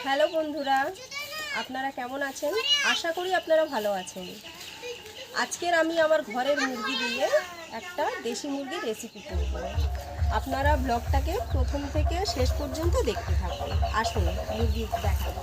Hello বন্ধুরা, আপনারা কেমন আছেন? আশা করি আপনারা ভালো আছেন। আজকের আমি আমার ঘরের মুরগি দিয়ে একটা দেশি মুরগির রেসিপি করব। আপনারা ব্লগটাকে প্রথম থেকে শেষ পর্যন্ত দেখতে থাকুন। আসুন মুরগি দেখাবো।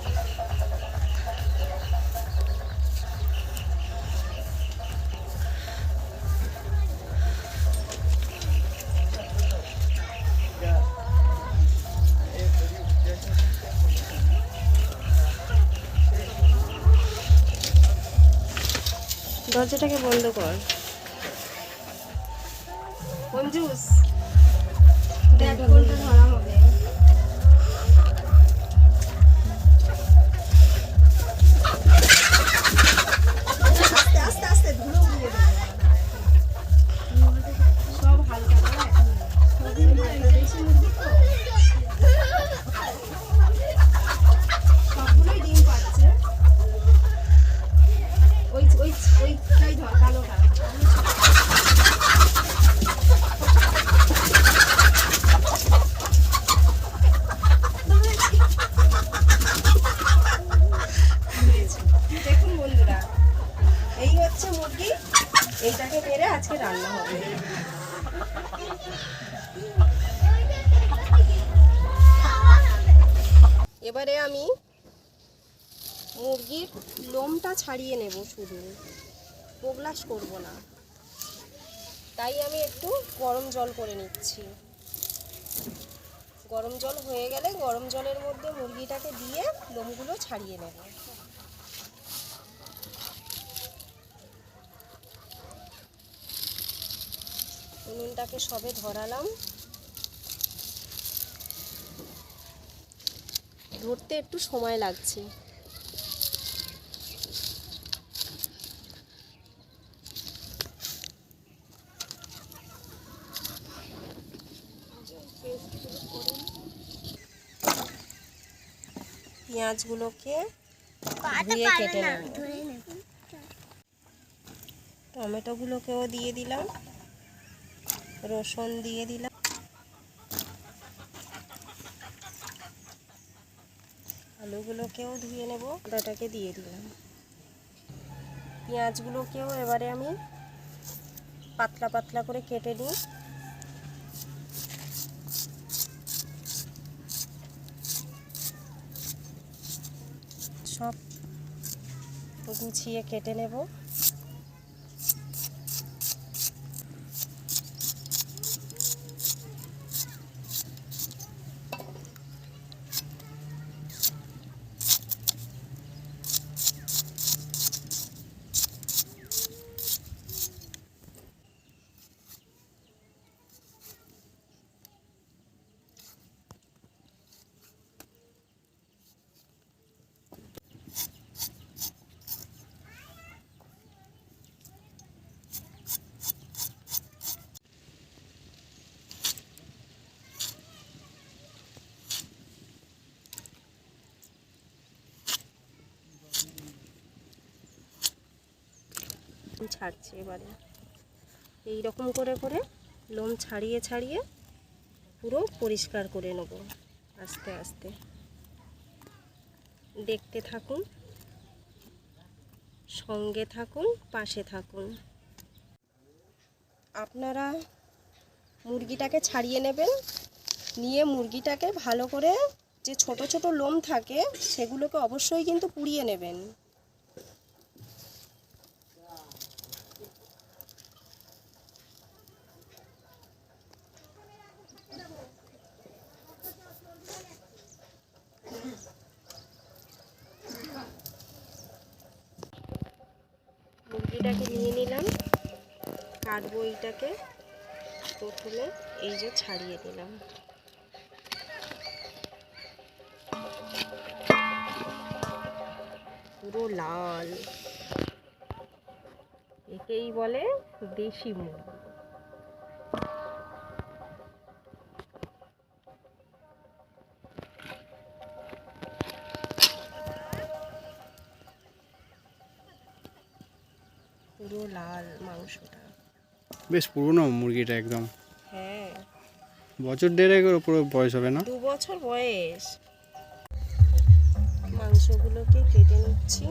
দরজাটাকে বন্ধ কর মঞ্জুস, দেখ কোনটা ধরা হবে। আস্তে আস্তে আস্তে ধুলো উড়িয়ে দেবে সব হালকা করে। দেশি মুরগি তো সবগুলোই ডিম পাচ্ছে। ওইটাই ধর কালোটা। দেখুন বন্ধুরা, এই হচ্ছে মুরগি। এইটাকে মেরে আজকে রান্না হবে। এবারে আমি মুরগির লোমটা ছাড়িয়ে নেব, শুধু পোগলাশ করব না। তাই আমি একটু গরম জল করে নিচ্ছি। গরম জল হয়ে গেলে গরম জলের মধ্যে মুরগিটাকে দিয়ে লোমগুলো ছাড়িয়ে নেব। উনুনটাকে সবে ধরালাম, ধরতে একটু সময় লাগছে। পেঁয়াজগুলোকে ধুয়ে কেটে নেব। টমেটোগুলোকেও দিয়ে দিলাম, রসুন দিয়ে দিলাম, আলুগুলোকেও ধুয়ে নেব, আদাটাকে দিয়ে দিলাম। পেঁয়াজগুলোকেও এবারে আমি পাতলা পাতলা করে কেটে নিই। সব গুছিয়ে কেটে নেব। ছাড়ছে এবারে এই রকম করে করে লোম ছাড়িয়ে ছাড়িয়ে পুরো পরিষ্কার করে নেব আস্তে আস্তে। দেখতে থাকুন, সঙ্গে থাকুন, পাশে থাকুন। আপনারা মুরগিটাকে ছাড়িয়ে নেবেন, নিয়ে মুরগিটাকে ভালো করে যে ছোট ছোট লোম থাকে সেগুলোকে অবশ্যই কিন্তু পুড়িয়ে নেবেন। মুরগিটাকে নিয়ে নিলাম, কাটবো। এইটাকে প্রথমে এই যে ছাড়িয়ে দিলাম। পুরো লাল, একেই বলে দেশি মুরগি। পুরো লাল মাংসটা। বেশ পুরনো মুরগিটা একদম। হ্যাঁ, বছর দেড়েকের উপরে বয়স হবে না? 2 বছর বয়স। মাংসগুলোকে কেটে নিচ্ছি।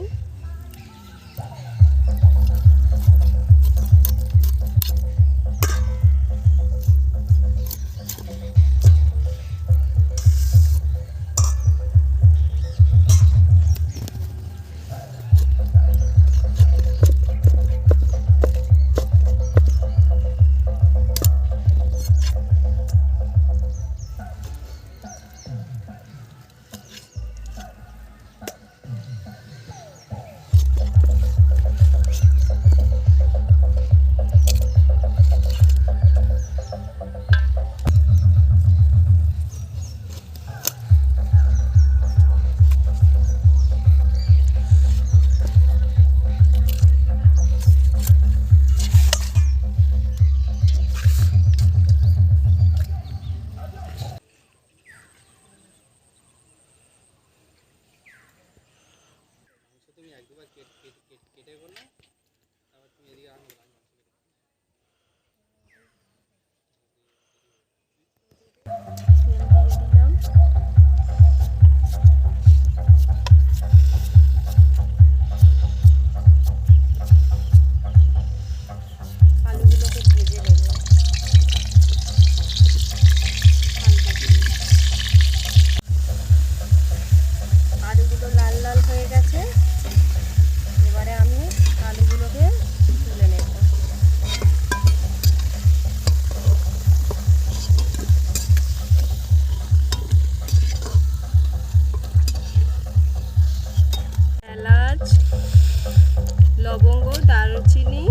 লবঙ্গ, দারুচিনি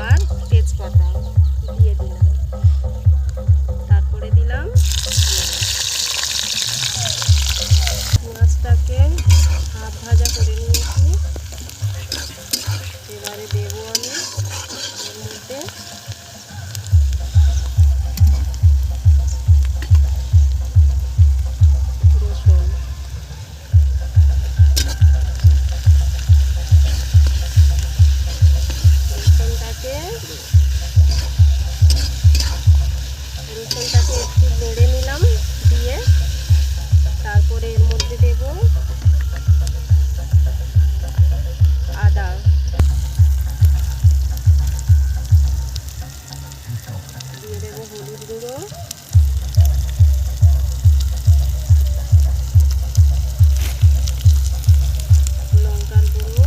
আর তেজপাতা দিয়ে দিলাম। তারপরে দিলাম পেঁয়াজটাকে হাফ ভাজা করে নিয়েছি। এবারে দেবো আমি এর মধ্যে রসুন। রসুনটাকে একটু নেড়ে নিলাম, দিয়ে তারপরে এর মধ্যে দেব আদা, দিয়ে দেব হলুদ গুঁড়ো, লঙ্কার গুঁড়ো,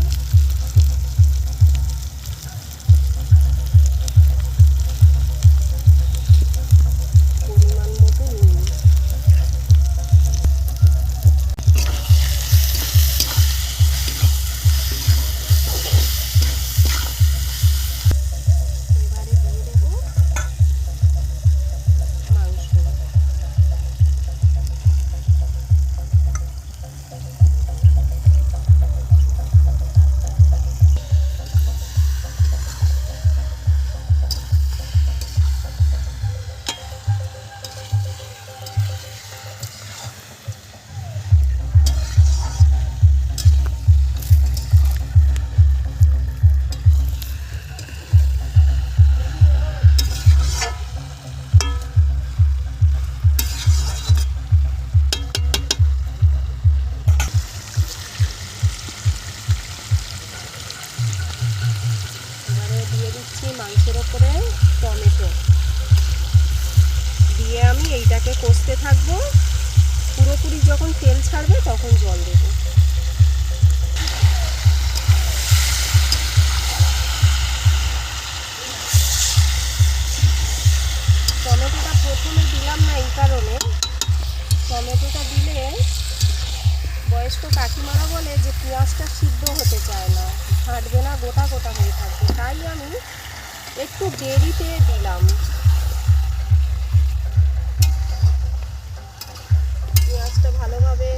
পরিমাণ মতো নুন। এবারে দিয়ে দেব মাংস। দিয়ে দিচ্ছি মাংসের ওপরে টমেটো, দিয়ে আমি এইটাকে কষতে থাকবো। পুরোপুরি যখন তেল ছাড়বে তখন জল দেবো। টমেটোটা প্রথমে দিলাম না এই কারণে, টমেটোটা দিলে বয়স্ক কাকিমারা বলে যে পেঁয়াজটা সিদ্ধ হতে চায় না, ফাটবে না, গোটা গোটা হয়ে থাকবে, তাই আমি একটু দেরিতে দিলাম। পেঁয়াজটা ভালোভাবে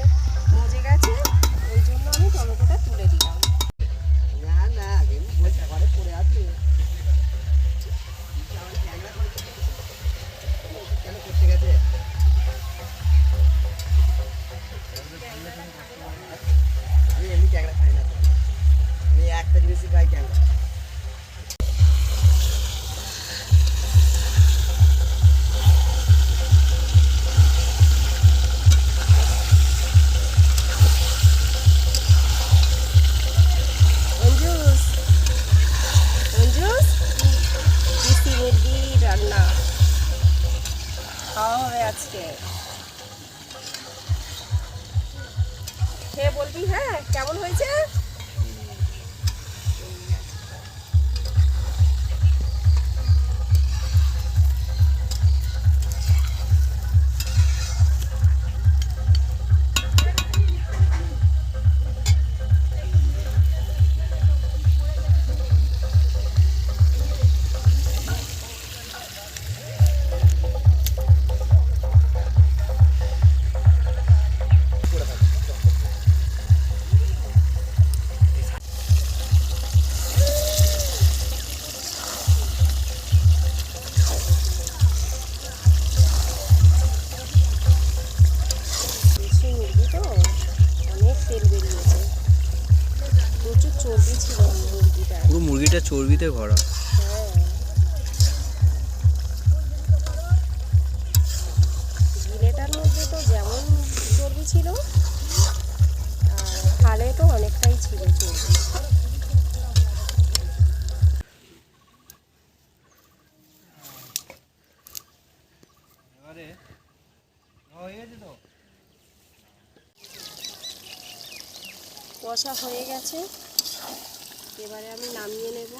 মজে গেছে, ওই জন্য আমি টমেটোটা তুলে দিলাম। খেয়ে বলবি হ্যাঁ কেমন হয়েছে। দেশি মুরগি তো অনেক তেল বেরিয়েছে, প্রচুর চর্বি ছিল মুরগিটা। পুরো মুরগিটা চর্বিতে ভরা। হ্যাঁ, গিলেটার মধ্যে তো যেমন চর্বি ছিল আর খালে তো অনেকটাই ছিল চর্বি। কষা হয়ে গেছে, এবারে আমি নামিয়ে নেব।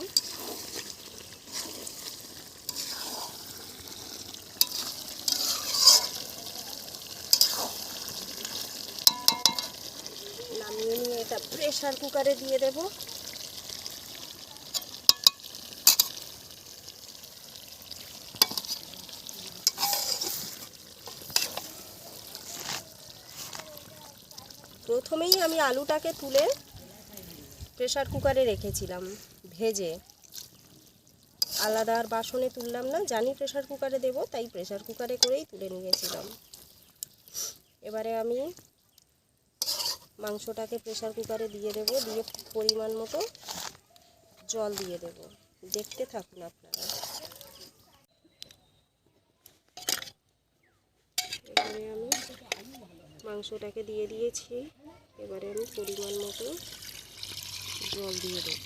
নামিয়ে নিয়ে এটা প্রেসার কুকারে দিয়ে দেব। প্রথমেই আমি আলুটাকে তুলে প্রেসার কুকারে রেখেছিলাম ভেজে, আলাদা আর বাসনে তুললাম না, জানি প্রেসার কুকারে দেব তাই প্রেসার কুকারে করেই তুলে নিয়েছিলাম। এবারে আমি মাংসটাকে প্রেসার কুকারে দিয়ে দেব, দিয়ে পরিমাণ মতো জল দিয়ে দেব। দেখতে থাকুন আপনারা। এবারে আমি মাংসটাকে দিয়ে দিয়েছি, এবারে আমি পরিমাণ মতো জল দিয়ে দেব।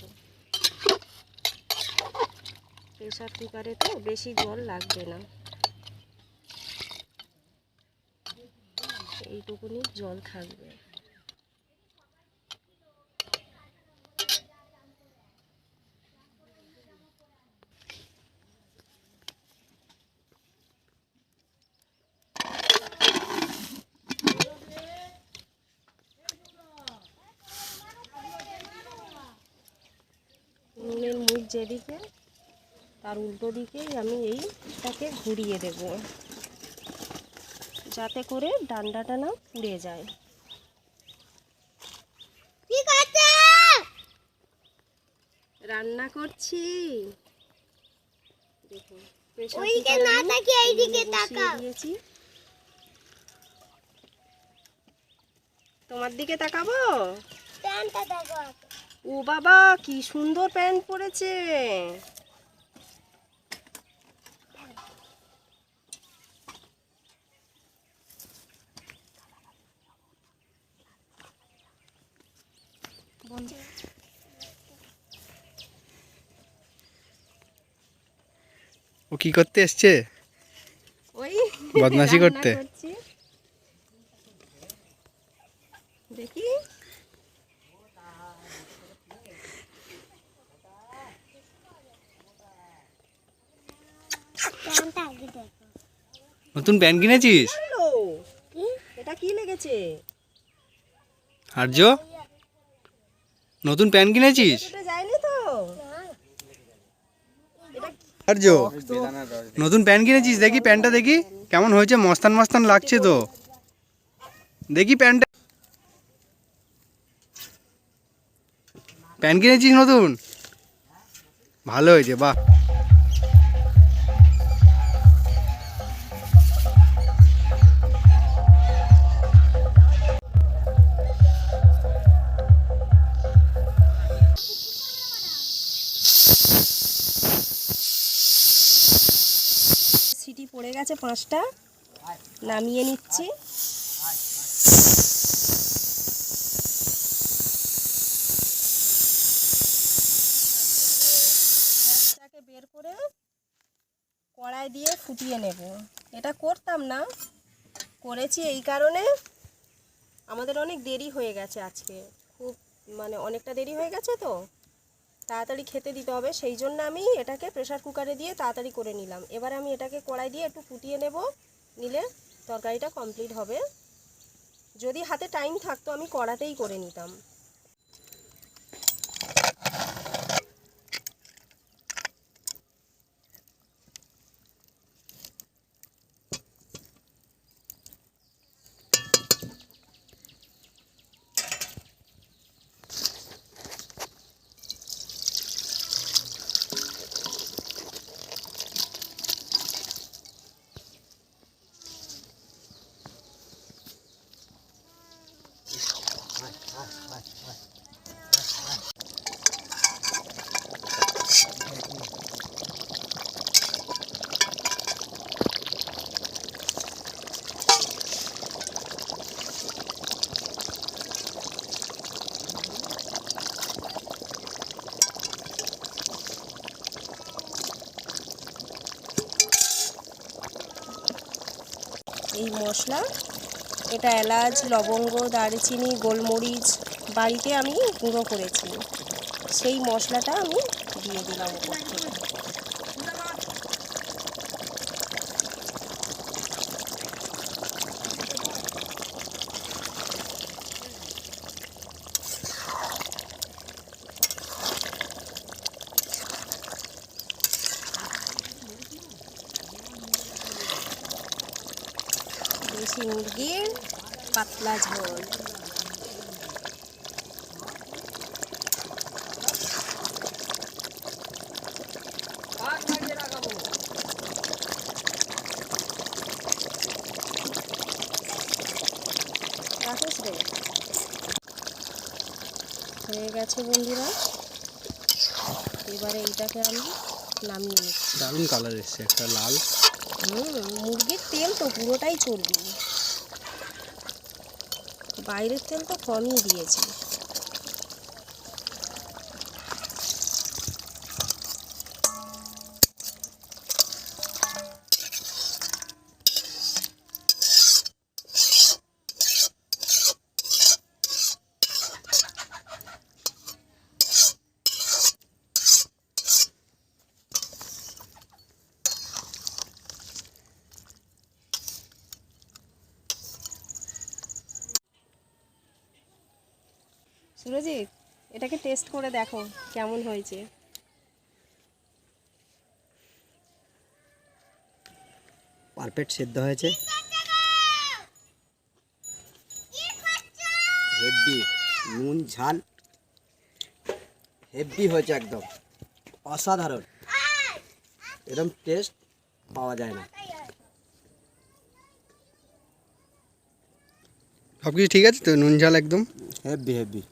প্রেসার কুকারে তো বেশি জল লাগবে না, এইটুকুনি জল থাকবে। নুনের মুখ যেদিকে তার উল্টো দিকেই আমি এইটাকে ঘুরিয়ে দেব, যাতে করে ডান্ডাটা না পুড়ে যায়। রান্না করছি দেখুন, প্রেসার কুকারে বসিয়ে দিয়েছি। তোমার দিকে তাকাবো? ও বাবা কি সুন্দর প্যান্ট পরেছে। ও কি করতে এসছে? ওই বদমাশি রান্না করতে। করছি। দেখি নতুন প্যান্ট কিনেছিস? হ্যালো, এটা কি লেগেছে? আর্য, নতুন প্যান্ট কিনেছিস? এটা যায়নি তো? এটা আর্য, নতুন প্যান্ট কিনেছিস? দেখি প্যান্টটা দেখি কেমন হয়েছে, মস্তান মস্তান লাগছে তো। দেখি প্যান্টটা, প্যান্ট কিনেছিস নতুন? ভালো হয়েছে, বাহ। সিটি পড়ে গেছে 5টা, নামিয়ে নিচ্ছি। গ্যাসটাকে বের করে কড়াই দিয়ে ফুটিয়ে নেব। এটা করতাম না, করেছি এই কারণে আমাদের অনেক দেরি হয়ে গেছে আজকে, খুব মানে অনেকটা দেরি হয়ে গেছে, তো তাড়াতাড়ি খেতে দিতে হবে, সেই জন্য আমি এটাকে প্রেসার কুকারে দিয়ে তাড়াতাড়ি করে নিলাম। এবারে আমি এটাকে কড়াই দিয়ে একটু ফুটিয়ে নেব, নিলে তরকারিটা কমপ্লিট হবে। যদি হাতে টাইম থাকতো আমি কড়াতেই করে নিতাম। এই মশলা, এটা এলাচ, লবঙ্গ, দারচিনি, গোলমরিচ বাড়িতে আমি গুঁড়ো করেছি, সেই মশলাটা আমি দিয়ে দিলাম উপর থেকে। দেশি মুরগির পাতলা ঝোল। রাখিস রে। হয়ে গেছে বন্ধুরা, এবারে এইটাকে আমি নামিয়ে নিচ্ছি। দারুণ কালার এসছে, একটা লাল। মুরগির তেল তো পুরোটাই চর্বি, বাইরের তেল তো কমই দিয়েছি। সুরজিৎ, এটাকে টেস্ট করে দেখো কেমন হয়েছে। পারফেক্ট সিদ্ধ হয়েছে, হেভি নুন ঝাল হেভি হয়েছে, একদম অসাধারণ, এরকম টেস্ট পাওয়া যায় না। সব কিছু ঠিক আছে তো? নুন ঝাল একদম হেভি হেভি।